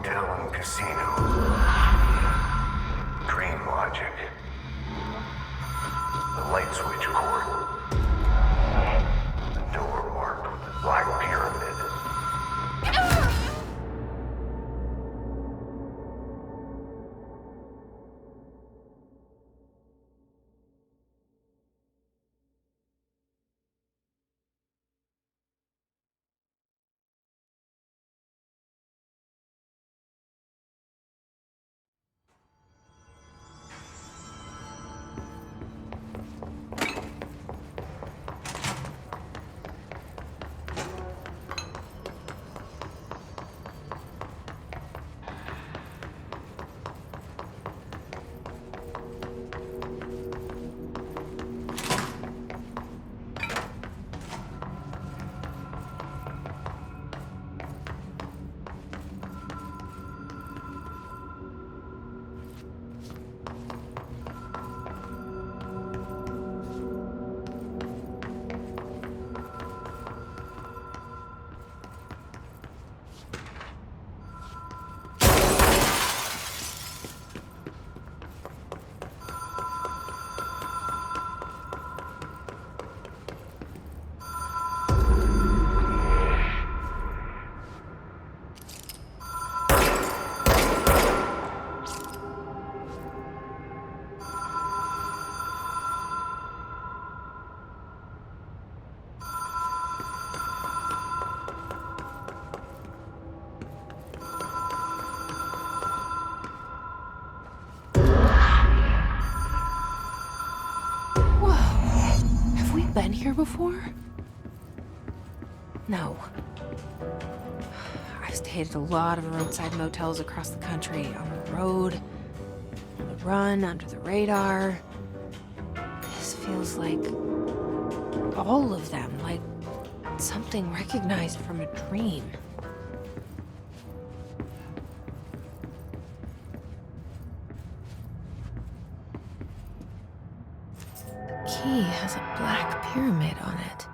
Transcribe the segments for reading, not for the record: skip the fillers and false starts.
hotel and casino. Dream logic. The light switch cord. The door marked with the black pyramid. Been here before? No. I've stayed at a lot of roadside motels across the country, on the road, on the run, under the radar. This feels like all of them, like something recognized from a dream. The key has a black pyramid on it.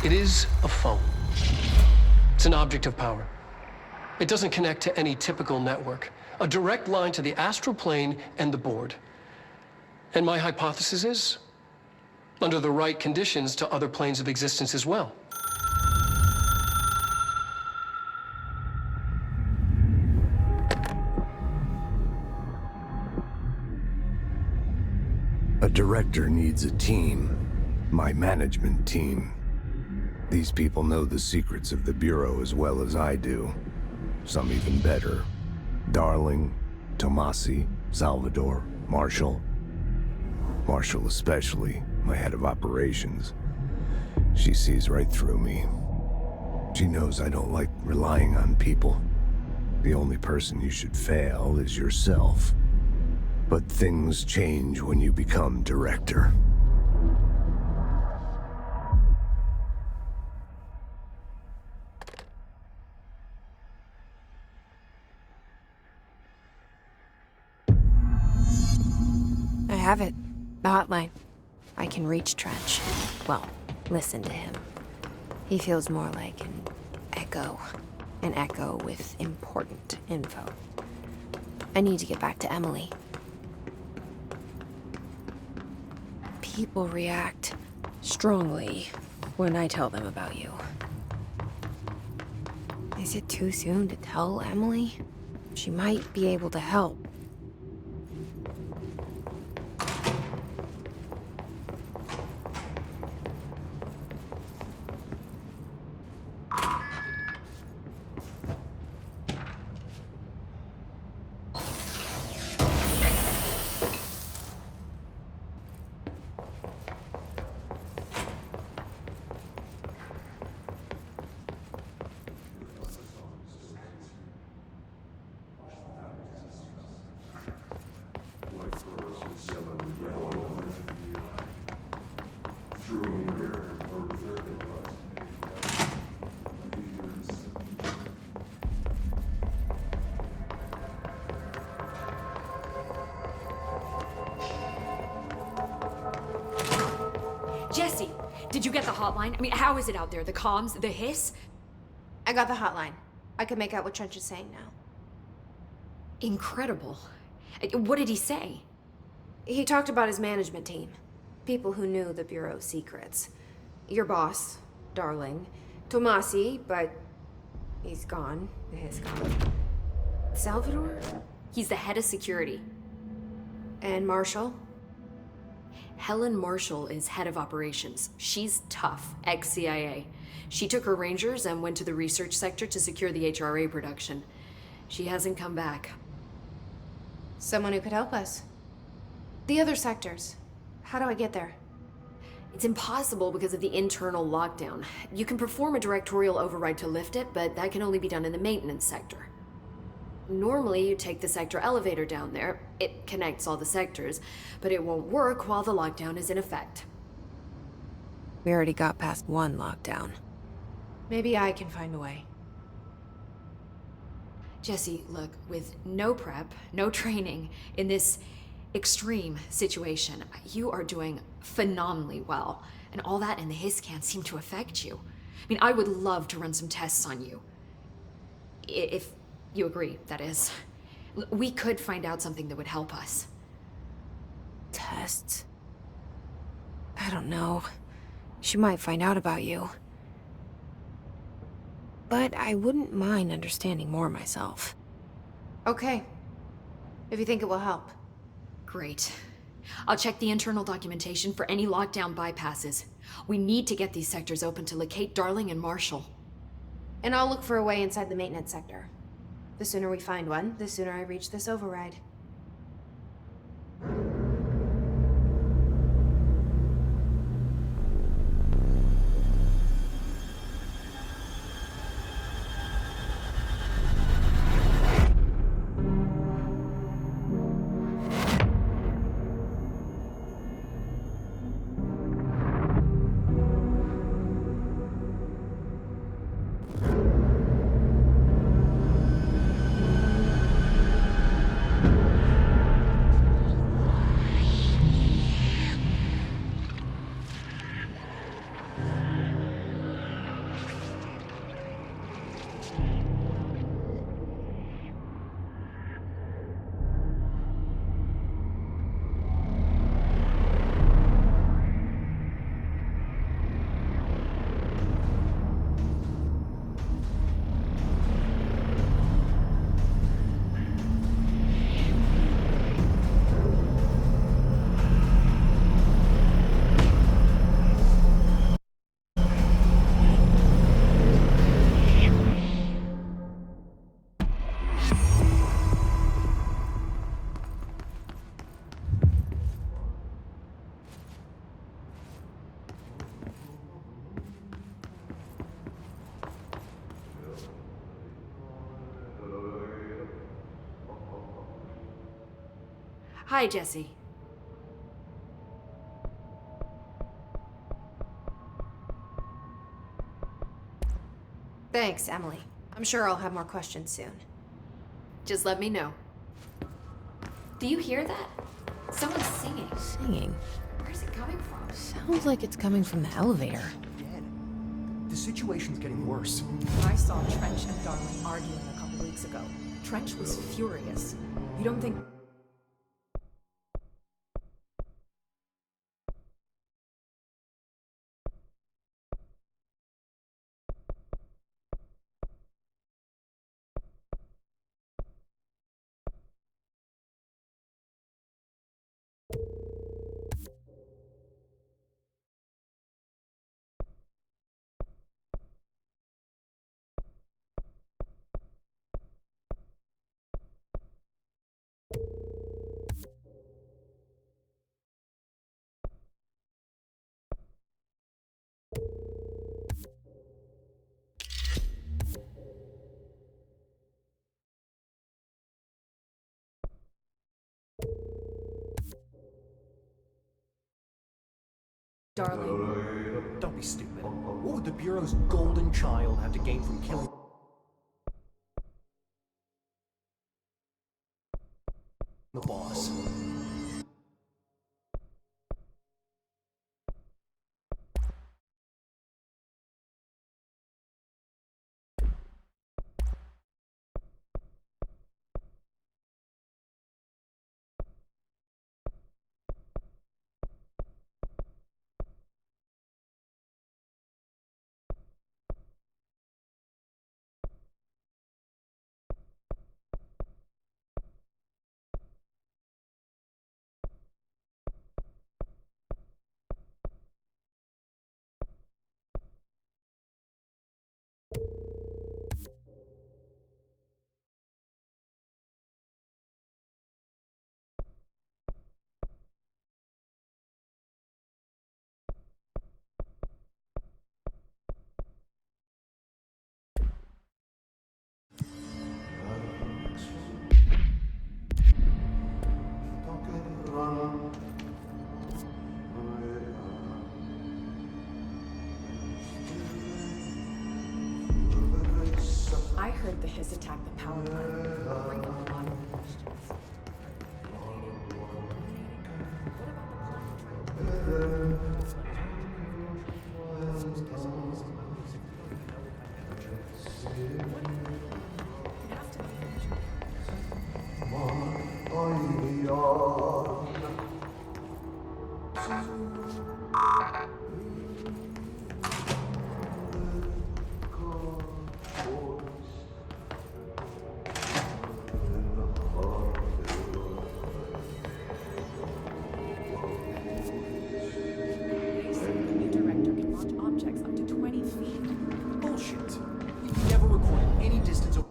It is a phone. It's an object of power. It doesn't connect to any typical network. A direct line to the astral plane and the board. And my hypothesis is, under the right conditions, to other planes of existence as well. A director needs a team. My management team. These people know the secrets of the Bureau as well as I do. Some even better. Darling, Tomasi, Salvador, Marshall. Marshall especially, my head of operations. She sees right through me. She knows I don't like relying on people. The only person you should fail is yourself. But things change when you become director. I have it. The hotline. I can reach Trench. Well, listen to him. He feels more like an echo. An echo with important info. I need to get back to Emily. People react strongly when I tell them about you. Is it too soon to tell Emily? She might be able to help. Jesse, did you get the hotline? I mean, how is it out there? The comms, the hiss? I got the hotline. I can make out what Trench is saying now. Incredible. What did he say? He talked about his management team. People who knew the Bureau's secrets. Your boss, Darling. Tomasi, but he's gone. He's gone. Salvador? He's the head of security. And Marshall? Helen Marshall is head of operations. She's tough, ex-CIA. She took her Rangers and went to the research sector to secure the HRA production. She hasn't come back. Someone who could help us. The other sectors. How do I get there? It's impossible because of the internal lockdown. You can perform a directorial override to lift it, but that can only be done in the maintenance sector. Normally, you take the sector elevator down there. It connects all the sectors, but it won't work while the lockdown is in effect. We already got past one lockdown. Maybe I can find a way. Jesse, look, with no prep, no training, in this extreme situation, you are doing phenomenally well. And all that and the hiss can't seem to affect you. I mean, I would love to run some tests on you. If you agree, that is. We could find out something that would help us. Tests? I don't know. She might find out about you. But I wouldn't mind understanding more myself. Okay. If you think it will help. Great. I'll check the internal documentation for any lockdown bypasses. We need to get these sectors open to locate Darling and Marshall. And I'll look for a way inside the maintenance sector. The sooner we find one, the sooner I reach this override. Hi, Jesse. Thanks, Emily. I'm sure I'll have more questions soon. Just let me know. Do you hear that? Someone's singing. Singing? Where's it coming from? Sounds like it's coming from the elevator. Dead. The situation's getting worse. I saw Trench and Darling arguing a couple weeks ago. Trench was furious. You don't think... Darling. Don't be stupid. What would the Bureau's golden child have to gain from killing the boss? I heard the Hiss attack the power plant. Bring up a lot of questions. They say the new director can launch objects up to 20 feet. Bullshit. We've never recorded any distance over...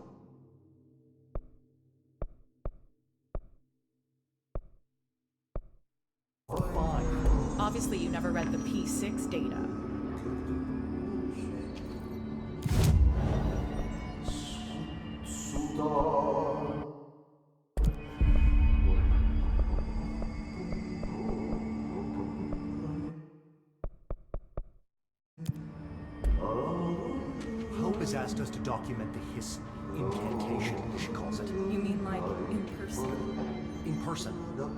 Five. Obviously, you never read the P6 data. Hope has asked us to document the Hiss incantation, she calls it. You mean like in person? In person.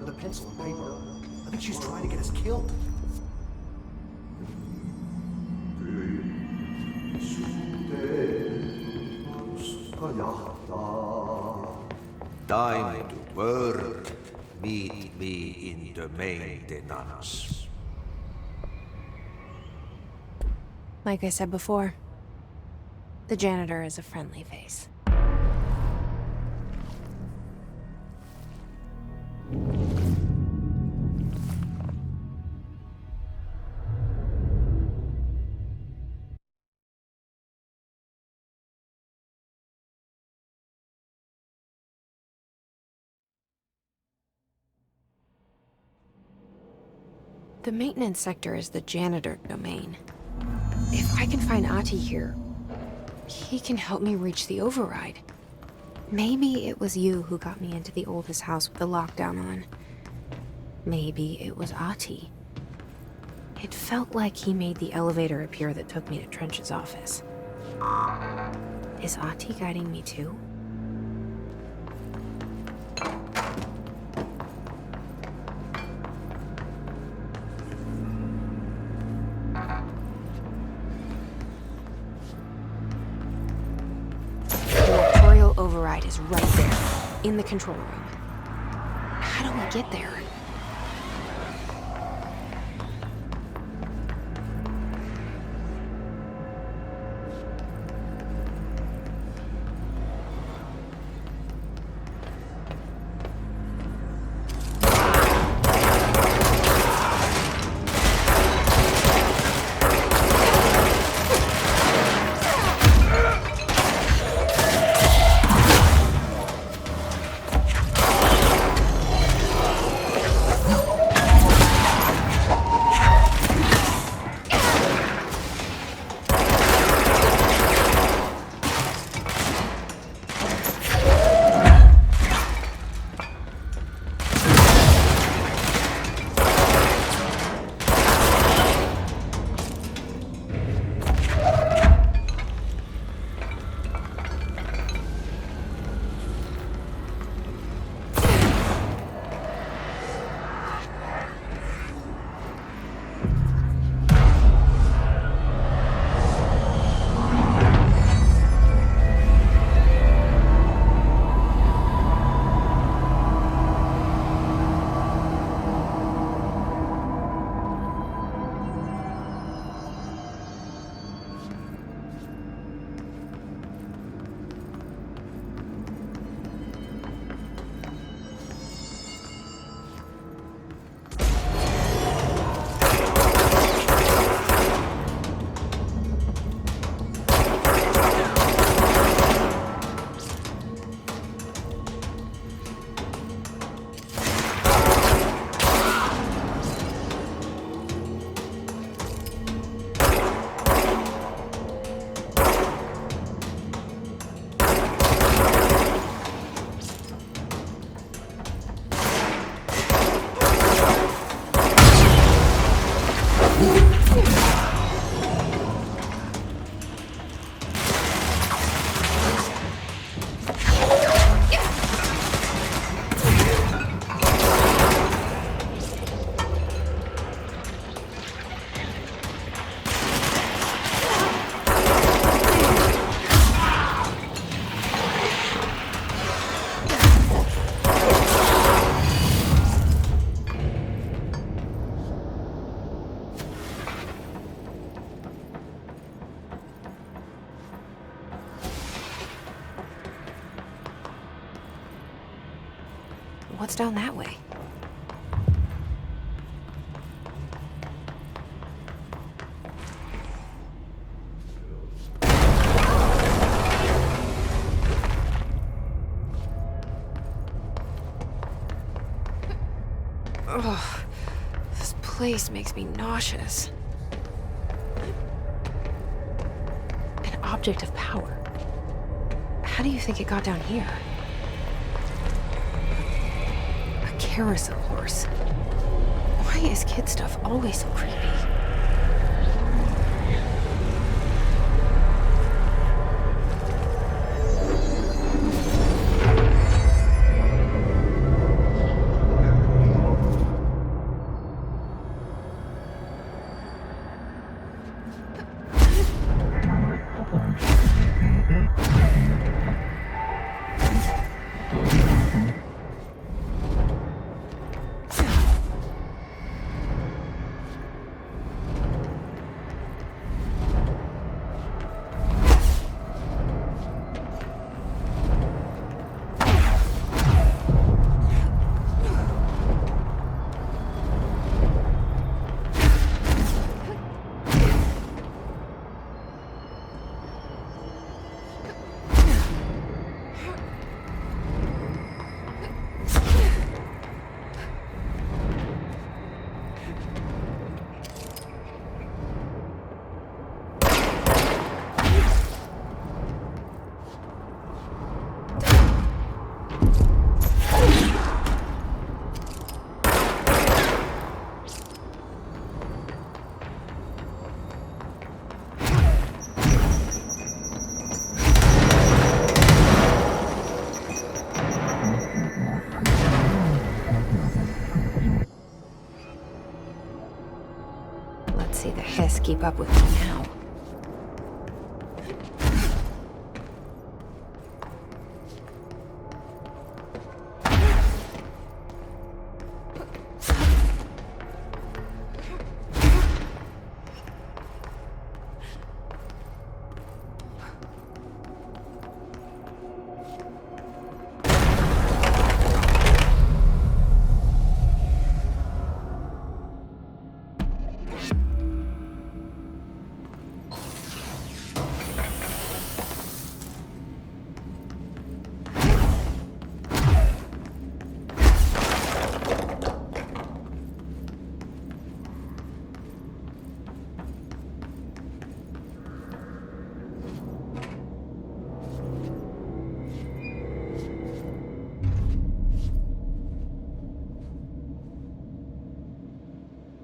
The pencil and paper. I think she's trying to get us killed. Time to work. Meet me in the maintenance. Like I said before, the janitor is a friendly face. The maintenance sector is the janitor domain. If I can find Ahti here, he can help me reach the override. Maybe it was you who got me into the oldest house with the lockdown on. Maybe it was Ahti. It felt like he made the elevator appear that took me to Trench's office. Is Ahti guiding me too? The Tutorial override is right there, in the control room. How do we get there? What's down that way? Ugh, this place makes me nauseous. An object of power. How do you think it got down here? Carousel horse. Why is kid stuff always so creepy? Guess keep up with me now.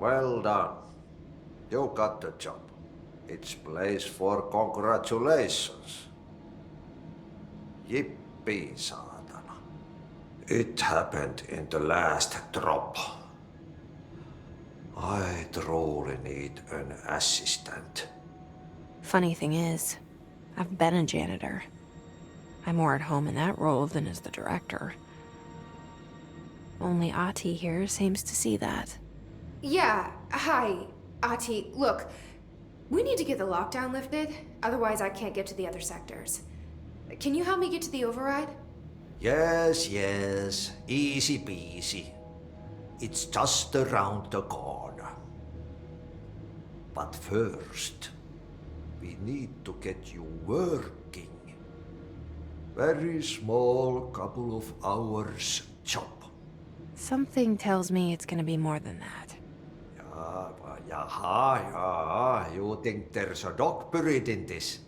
Well done. You got the job. It's place for congratulations. Yippee, saatana. It happened in the last drop. I truly need an assistant. Funny thing is, I've been a janitor. I'm more at home in that role than as the director. Only Ati here seems to see that. Yeah, hi, Ati. Look, we need to get the lockdown lifted, otherwise I can't get to the other sectors. Can you help me get to the override? Yes, easy peasy. It's just around the corner. But first, we need to get you working. Very small, couple of hours job. Something tells me it's gonna be more than that. Yeah, you think there's a dog buried in this?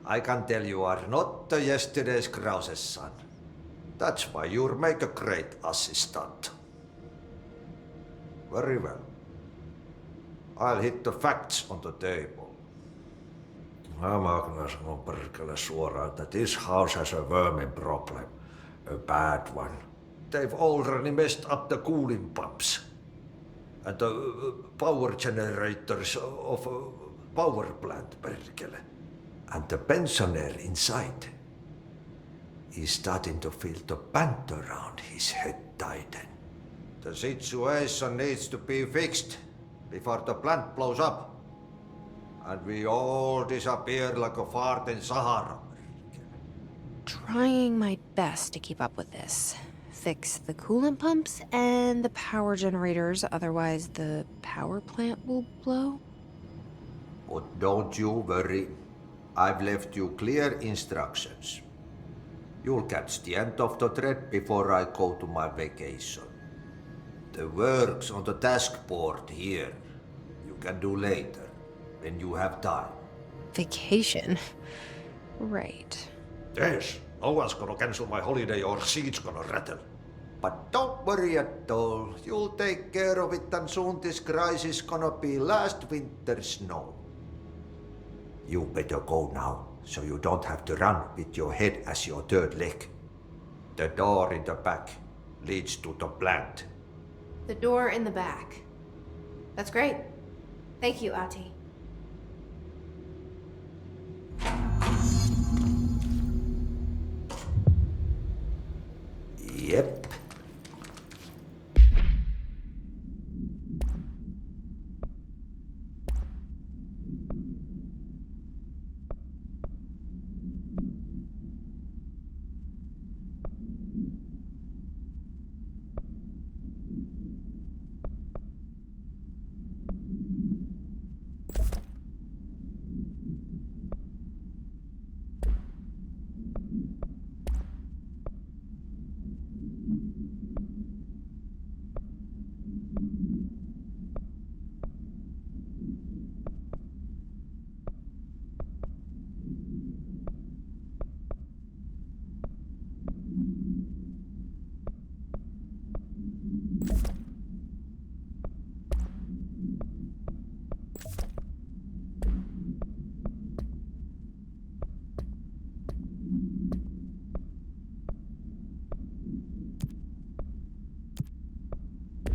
I can tell you are not yesterday's Krause's son. That's why you'll make a great assistant. Very well. I'll hit the facts on the table. Mä kyllä sanon perkele suoraan, että this house has a vermin problem. A bad one. They've already messed up the cooling pumps. And the power generators of a power plant, perkele. And the pensioner inside is starting to feel the band around his head tighten. The situation needs to be fixed before the plant blows up. And we all disappear like a fart in Sahara. Trying my best to keep up with this. Fix the coolant pumps and the power generators, otherwise the power plant will blow. But don't you worry. I've left you clear instructions. You'll catch the end of the thread before I go to my vacation. The work's on the task board here. You can do later, when you have time. Vacation? Right. Yes, no one's gonna cancel my holiday or seat's gonna rattle. But don't worry at all. You'll take care of it and soon this crisis gonna be last winter's snow. You better go now, so you don't have to run with your head as your third leg. The door in the back leads to the plant. The door in the back. That's great. Thank you, Ati. Yep.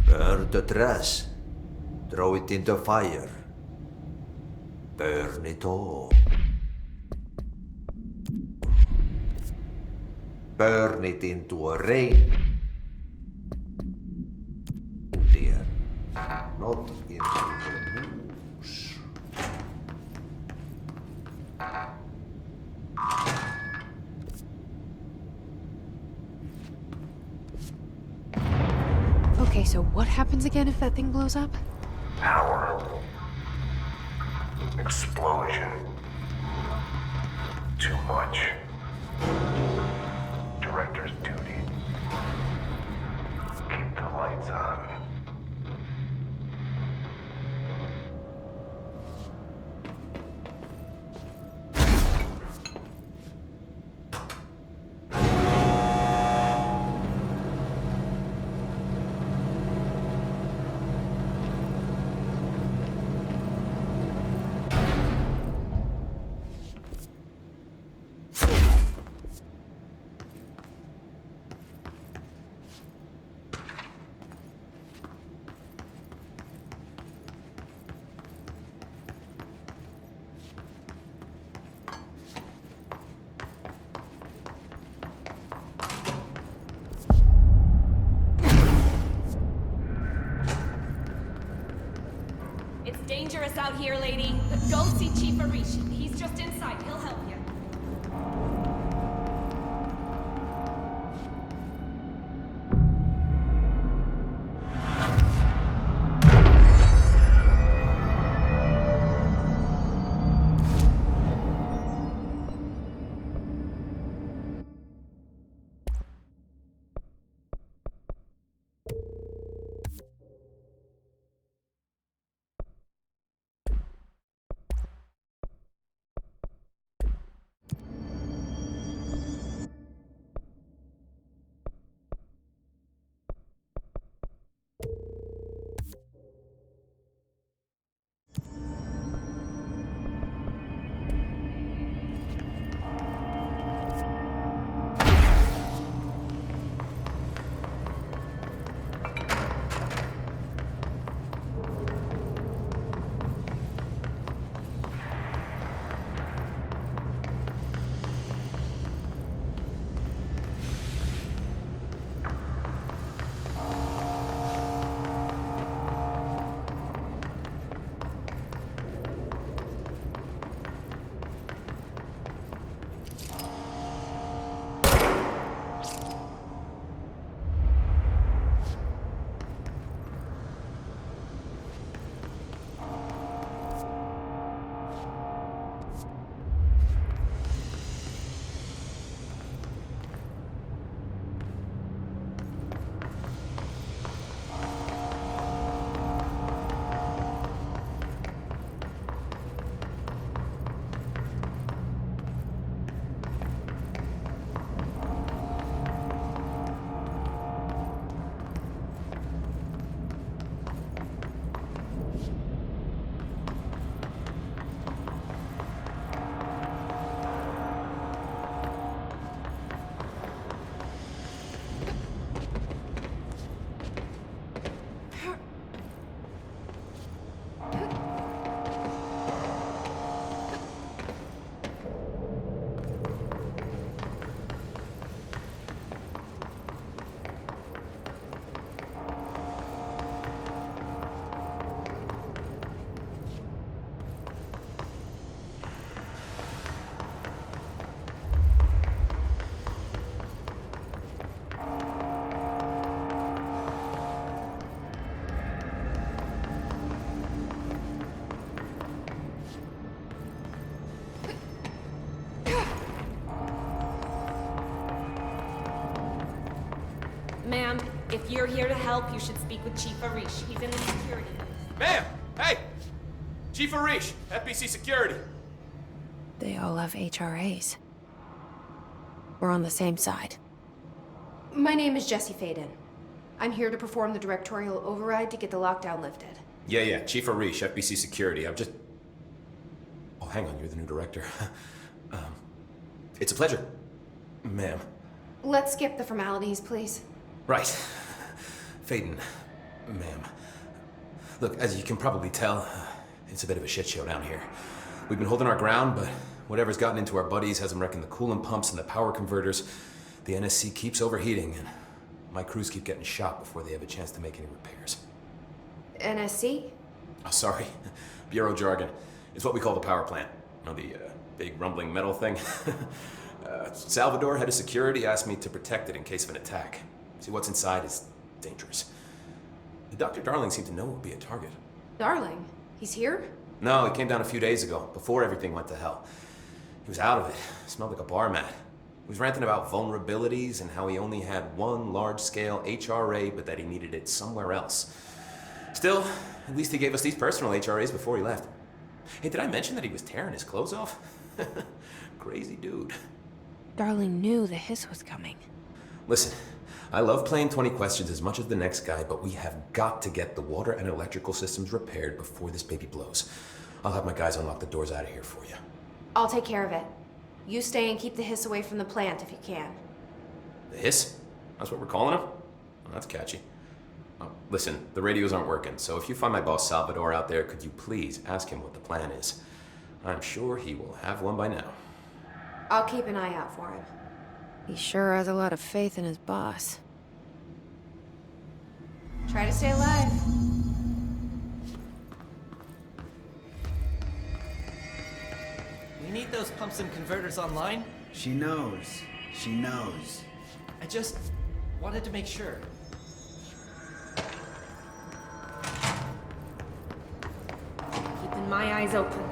Burn the trash. Throw it in the fire. Burn it all. Burn it into a reindeer. Not into the moose. Okay, so what happens again if that thing blows up? Power. Explosion. Too much. Director's duty. Keep the lights on. It's dangerous out here, lady. Go see Chief Arish. He's just inside. He'll help you. Ma'am, if you're here to help, you should speak with Chief Arish. He's in the security booth. Ma'am! Hey! Chief Arish, FBC Security. They all have HRAs. We're on the same side. My name is Jesse Faden. I'm here to perform the directorial override to get the lockdown lifted. Yeah, Chief Arish, FBC Security. I'm just... Oh, hang on, you're the new director. It's a pleasure, ma'am. Let's skip the formalities, please. Right. Faden, ma'am. Look, as you can probably tell, It's a bit of a shit show down here. We've been holding our ground, but whatever's gotten into our buddies has them wrecking the coolant pumps and the power converters. The NSC keeps overheating, and my crews keep getting shot before they have a chance to make any repairs. NSC? Oh, sorry. Bureau jargon. It's what we call the power plant. You know, the big rumbling metal thing? Salvador, head of security, asked me to protect it in case of an attack. See, what's inside is dangerous. Dr. Darling seemed to know it would be a target. Darling? He's here? No, he came down a few days ago, before everything went to hell. He was out of it. Smelled like a bar mat. He was ranting about vulnerabilities and how he only had one large-scale HRA, but that he needed it somewhere else. Still, at least he gave us these personal HRAs before he left. Hey, did I mention that he was tearing his clothes off? Crazy dude. Darling knew the hiss was coming. Listen, I love playing 20 questions as much as the next guy, but we have got to get the water and electrical systems repaired before this baby blows. I'll have my guys unlock the doors out of here for you. I'll take care of it. You stay and keep the hiss away from the plant if you can. The hiss? That's what we're calling him? Well, that's catchy. Listen, the radios aren't working, so if you find my boss Salvador out there, could you please ask him what the plan is? I'm sure he will have one by now. I'll keep an eye out for him. He sure has a lot of faith in his boss. Try to stay alive. We need those pumps and converters online. She knows. She knows. I just wanted to make sure. Keeping my eyes open.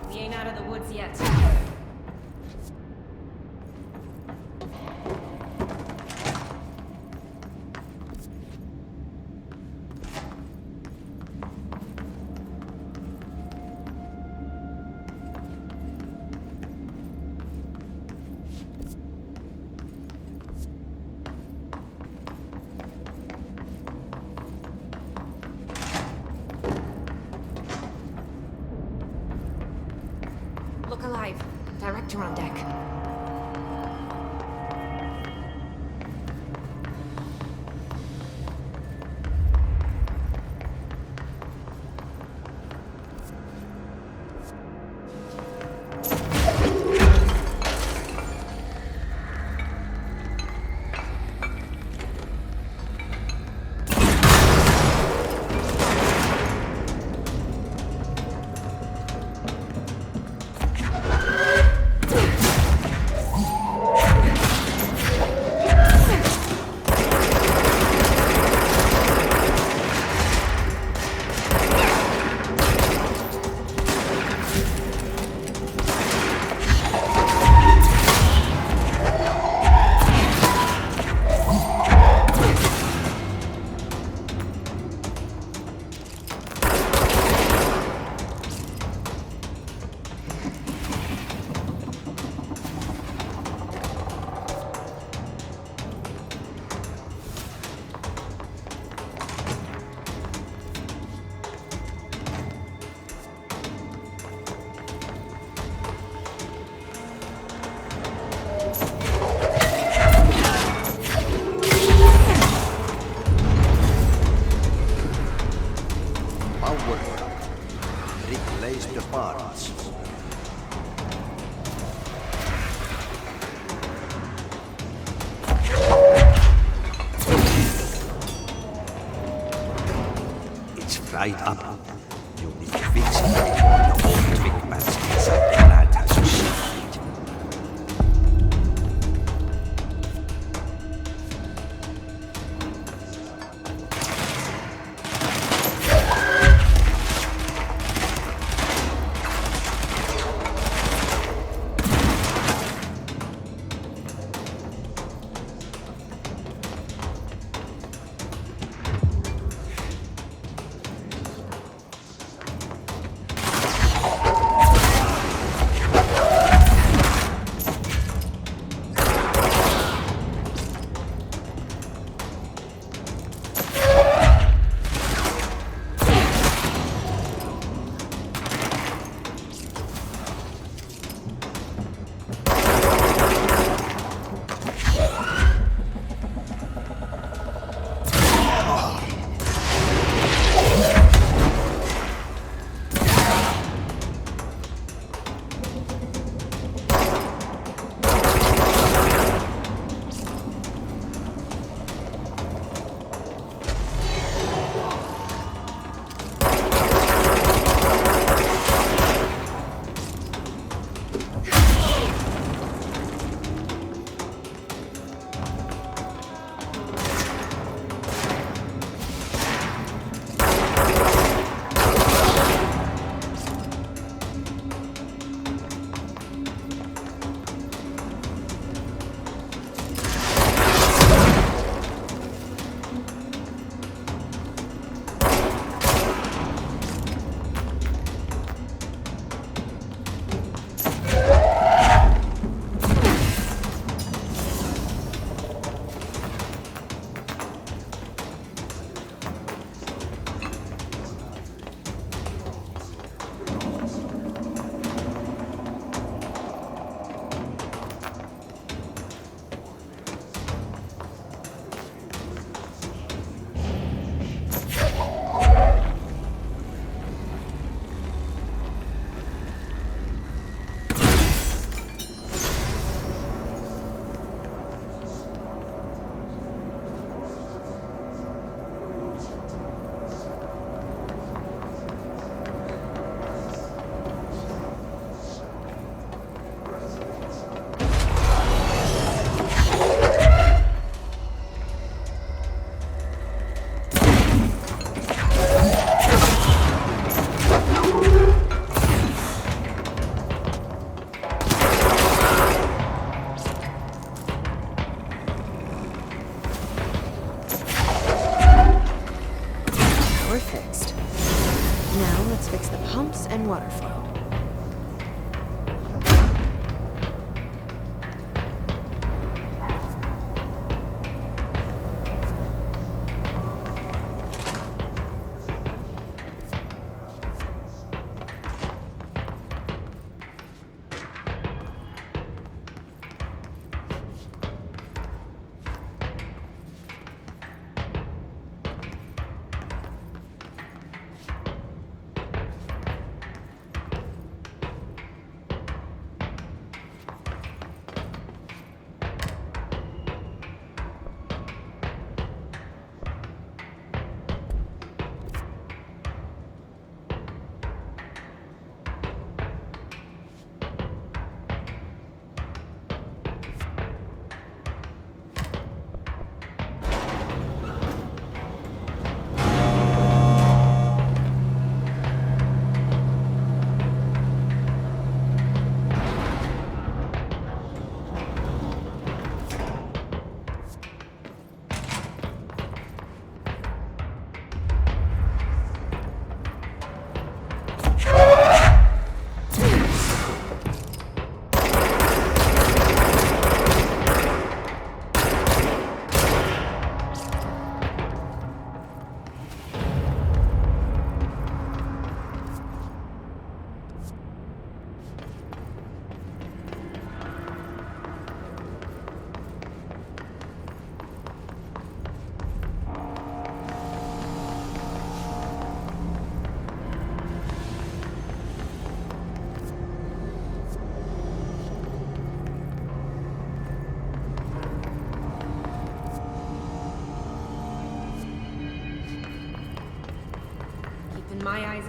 We ain't out of the woods yet. Look alive. Director on deck. Right up. You'll need to fix it before the old trick bats inside the plant has to see it.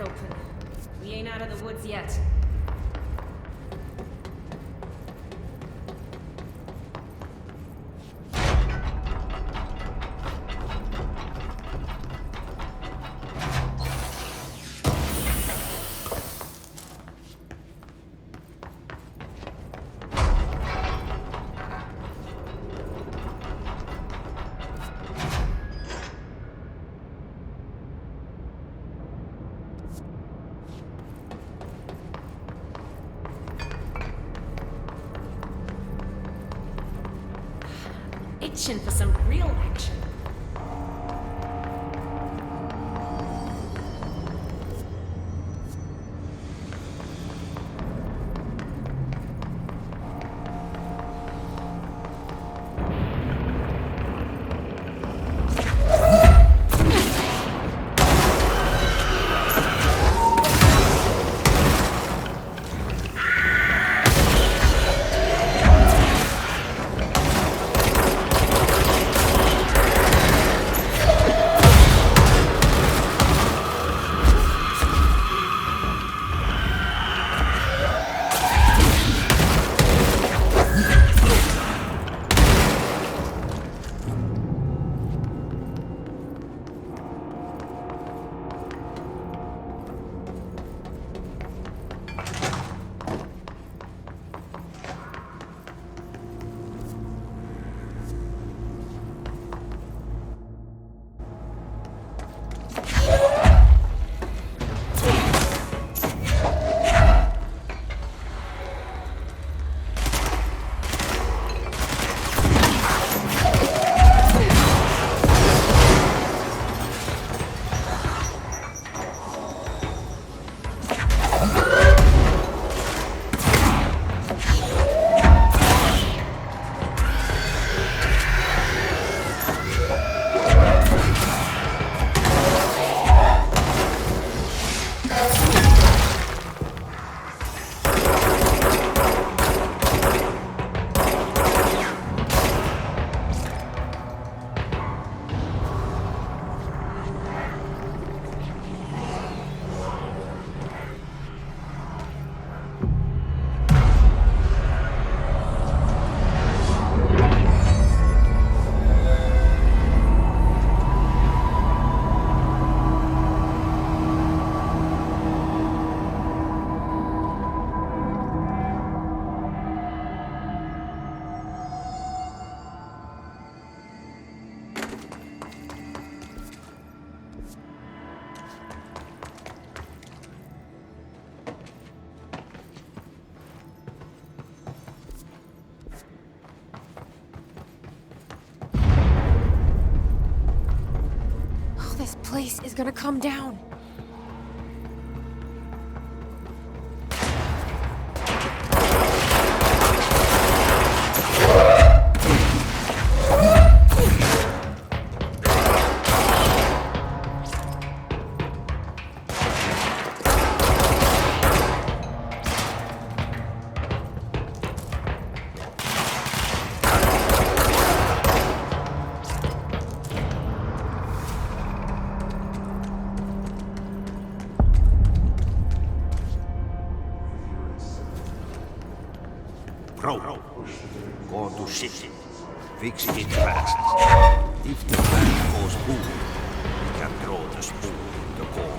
open. We ain't out of the woods yet. Itching for some real action. This place is gonna come down. Bro, go to shit. Fix it fast. If the plant goes boom, we can throw the spoon in the ball.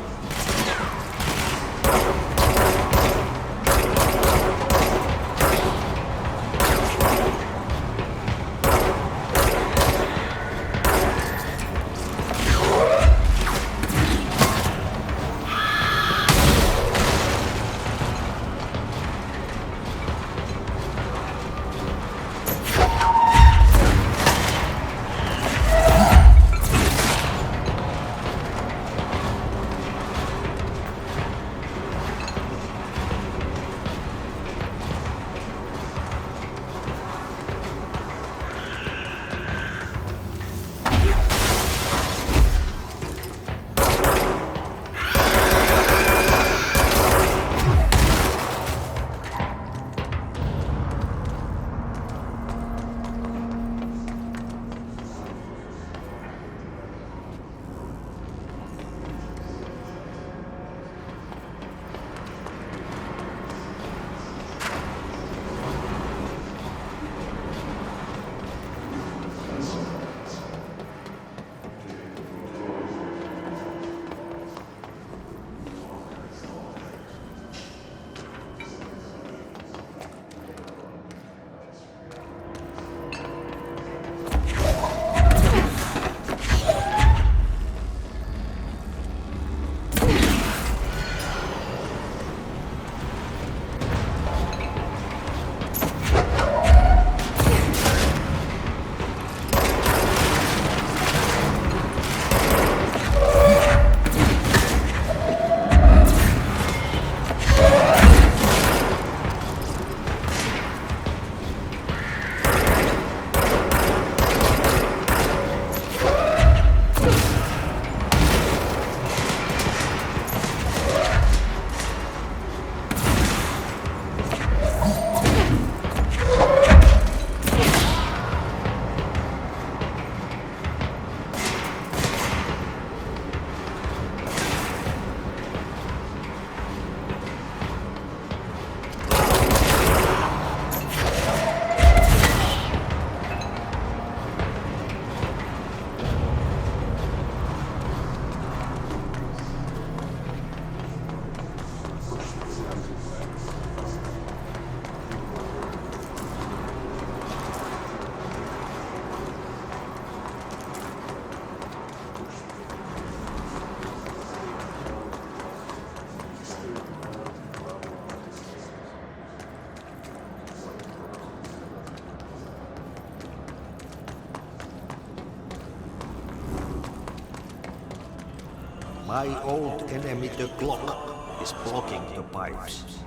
My old enemy, the clock, is blocking the pipes.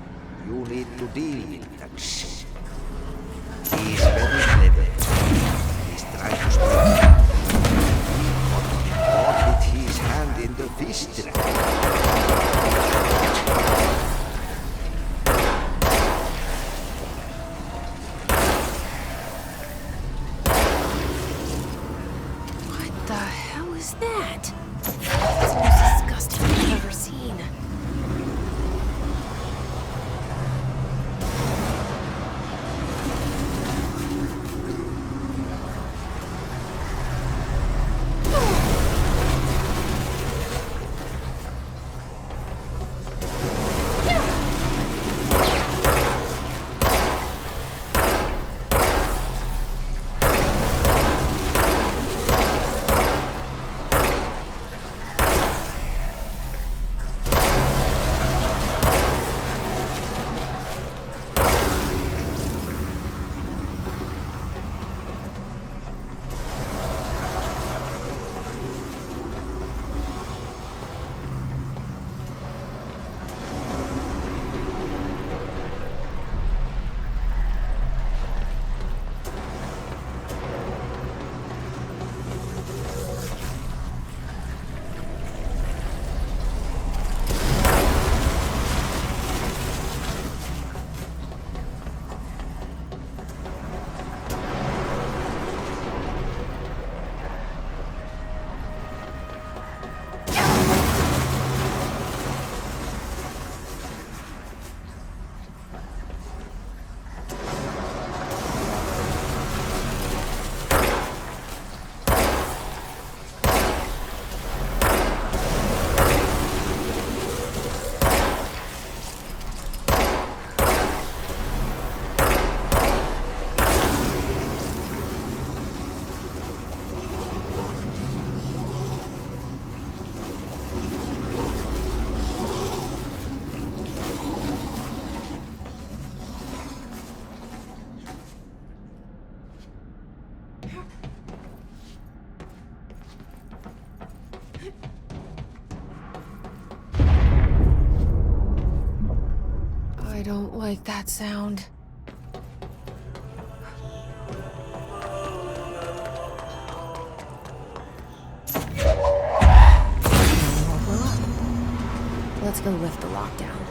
You need to deal with that shit. He's very clever. He's trying to stop you. Caught with his hand in the fish trap. What the hell is that? It's the most disgusting thing I've ever seen. I don't like that sound. Let's go lift the lockdown.